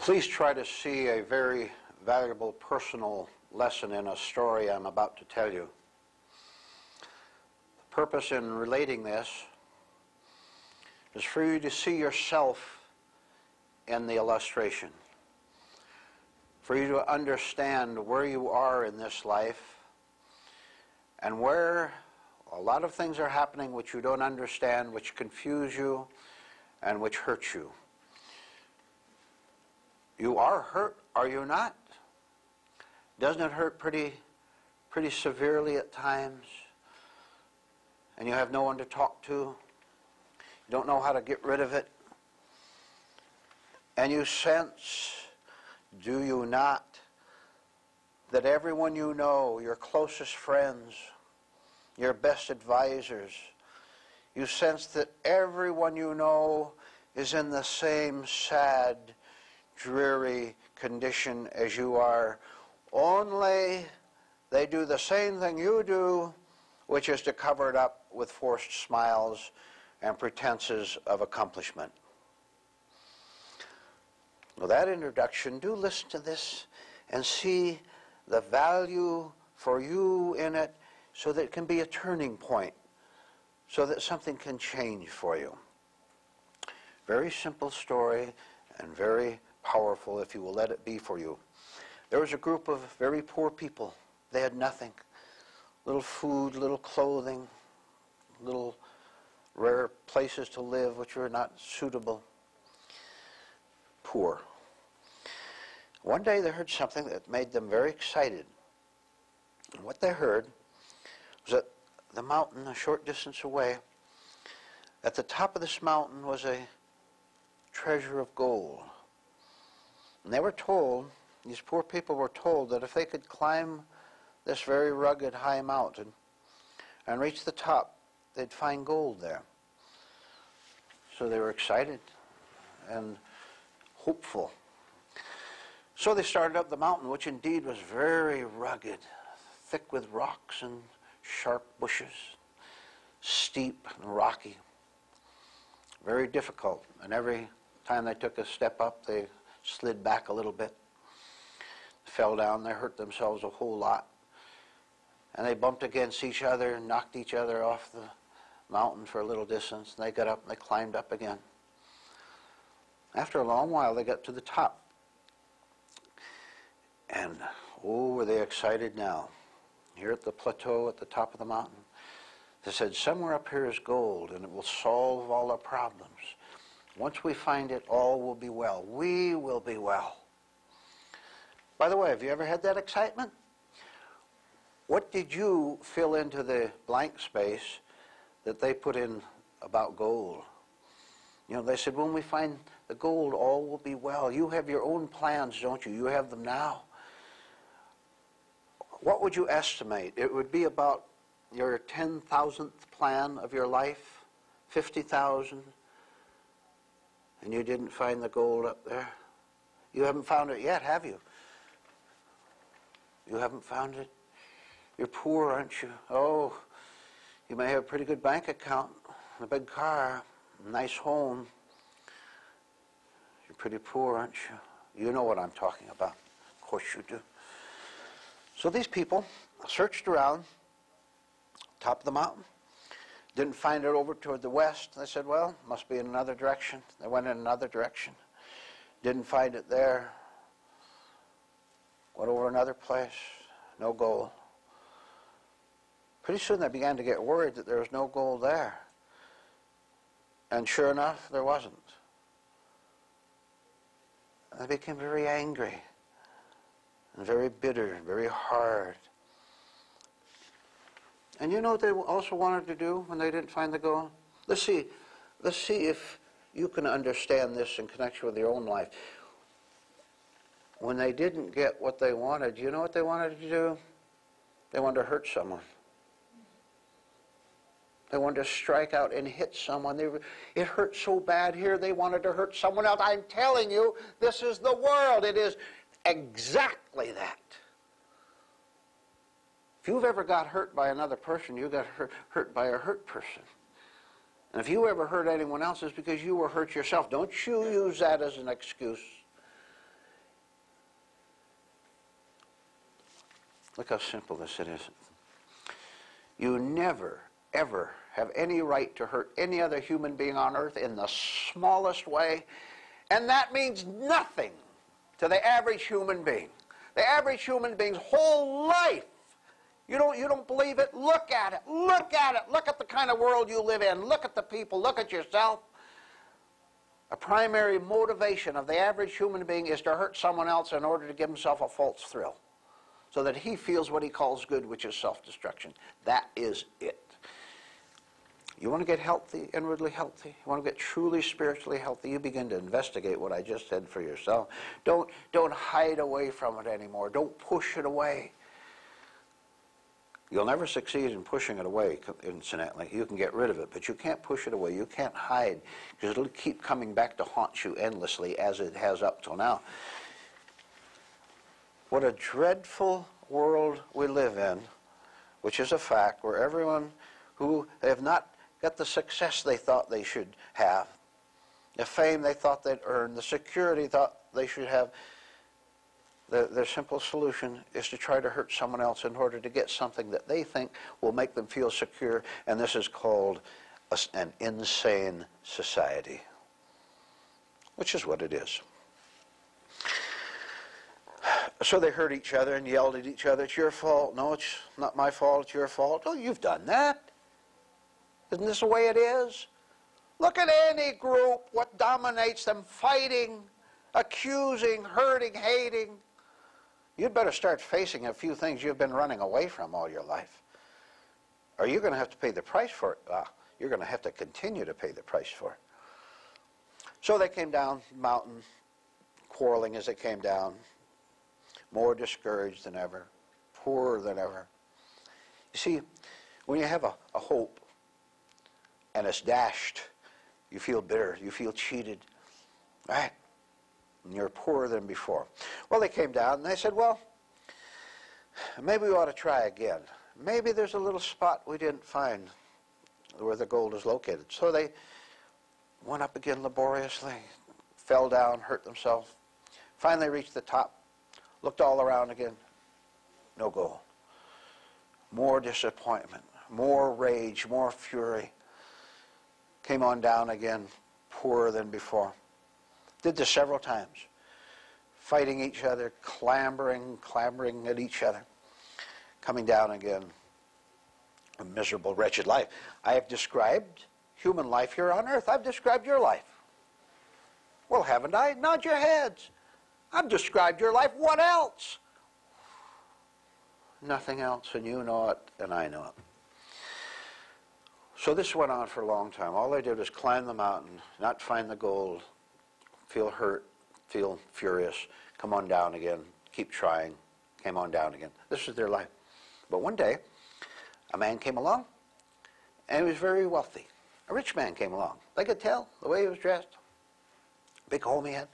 Please try to see a very valuable personal lesson in a story I'm about to tell you. The purpose in relating this is for you to see yourself in the illustration, for you to understand where you are in this life and where a lot of things are happening which you don't understand, which confuse you and which hurt you. You are hurt, are you not? Doesn't it hurt pretty severely at times? And you have no one to talk to. You don't know how to get rid of it. And you sense, do you not, that everyone you know, your closest friends, your best advisors, you sense that everyone you know is in the same sad, dreary condition as you are, only they do the same thing you do, which is to cover it up with forced smiles and pretenses of accomplishment. Well, that introduction, do listen to this and see the value for you in it so that it can be a turning point, so that something can change for you. Very simple story and very powerful if you will let it be for you. There was a group of very poor people. They had nothing. Little food, little clothing, little rare places to live which were not suitable. Poor. One day they heard something that made them very excited. And what they heard was that the mountain, a short distance away, at the top of this mountain was a treasure of gold. And they were told, these poor people were told, that if they could climb this very rugged high mountain and reach the top, they'd find gold there. So they were excited and hopeful. So they started up the mountain, which indeed was very rugged, thick with rocks and sharp bushes, steep and rocky, very difficult. And every time they took a step up, they slid back a little bit, fell down, they hurt themselves a whole lot. And they bumped against each other and knocked each other off the mountain for a little distance. And they got up and they climbed up again. After a long while, they got to the top. And, oh, were they excited now. Here at the plateau at the top of the mountain, they said, somewhere up here is gold, and it will solve all our problems. Once we find it, all will be well. We will be well. By the way, have you ever had that excitement? What did you fill into the blank space that they put in about gold? You know, they said, when we find the gold, all will be well. You have your own plans, don't you? You have them now. What would you estimate? It would be about your 10,000th plan of your life, 50,000, and you didn't find the gold up there. You haven't found it yet, have you? You haven't found it? You're poor, aren't you? Oh, you may have a pretty good bank account, a big car, a nice home. You're pretty poor, aren't you? You know what I'm talking about. Of course you do. So these people searched around, top of the mountain, didn't find it over toward the west. They said, well, must be in another direction. They went in another direction. Didn't find it there. Went over another place. No gold. Pretty soon they began to get worried that there was no gold there. And sure enough, there wasn't. And they became very angry and very bitter and very hard. And you know what they also wanted to do when they didn't find the gold? Let's see if you can understand this in connection with your own life. When they didn't get what they wanted, you know what they wanted to do? They wanted to hurt someone. They wanted to strike out and hit someone. It hurt so bad here, they wanted to hurt someone else. I'm telling you, this is the world. It is exactly that. If you've ever got hurt by another person, you got hurt by a hurt person. And if you ever hurt anyone else, it's because you were hurt yourself. Don't you use that as an excuse. Look how simple this it is. You never, ever have any right to hurt any other human being on earth in the smallest way, and that means nothing to the average human being. The average human being's whole life. You don't believe it? Look at it. Look at it. Look at the kind of world you live in. Look at the people. Look at yourself. A primary motivation of the average human being is to hurt someone else in order to give himself a false thrill, so that he feels what he calls good, which is self-destruction. That is it. You want to get healthy, inwardly healthy? You want to get truly spiritually healthy? You begin to investigate what I just said for yourself. Don't hide away from it anymore. Don't push it away. You'll never succeed in pushing it away, incidentally. You can get rid of it, but you can't push it away. You can't hide, because it'll keep coming back to haunt you endlessly, as it has up till now. What a dreadful world we live in, which is a fact, where everyone who have not got the success they thought they should have, the fame they thought they'd earn, the security they thought they should have, their simple solution is to try to hurt someone else in order to get something that they think will make them feel secure, and this is called an insane society, which is what it is. So they hurt each other and yelled at each other, "It's your fault." "No, it's not my fault, it's your fault." "Oh, you've done that. Isn't this the way it is?" Look at any group, what dominates them: fighting, accusing, hurting, hating. You'd better start facing a few things you've been running away from all your life, or you're going to have to pay the price for it. You're going to have to continue to pay the price for it. So they came down the mountain, quarreling as they came down, more discouraged than ever, poorer than ever. You see, when you have a hope and it's dashed, you feel bitter, you feel cheated, right? And you're poorer than before. Well, they came down and they said, well, maybe we ought to try again. Maybe there's a little spot we didn't find where the gold is located. So they went up again laboriously, fell down, hurt themselves, finally reached the top, looked all around again, no gold. More disappointment, more rage, more fury. Came on down again, poorer than before. Did this several times, fighting each other, clambering at each other, coming down again. A miserable, wretched life. I have described human life here on earth. I've described your life. Well, haven't I? Nod your heads. I've described your life. What else? Nothing else, and you know it, and I know it. So this went on for a long time. All they did was climb the mountain, not find the gold, feel hurt, feel furious, come on down again, keep trying, came on down again. This is their life. But one day, a man came along, and he was very wealthy. A rich man came along. They could tell the way he was dressed. Big home he had.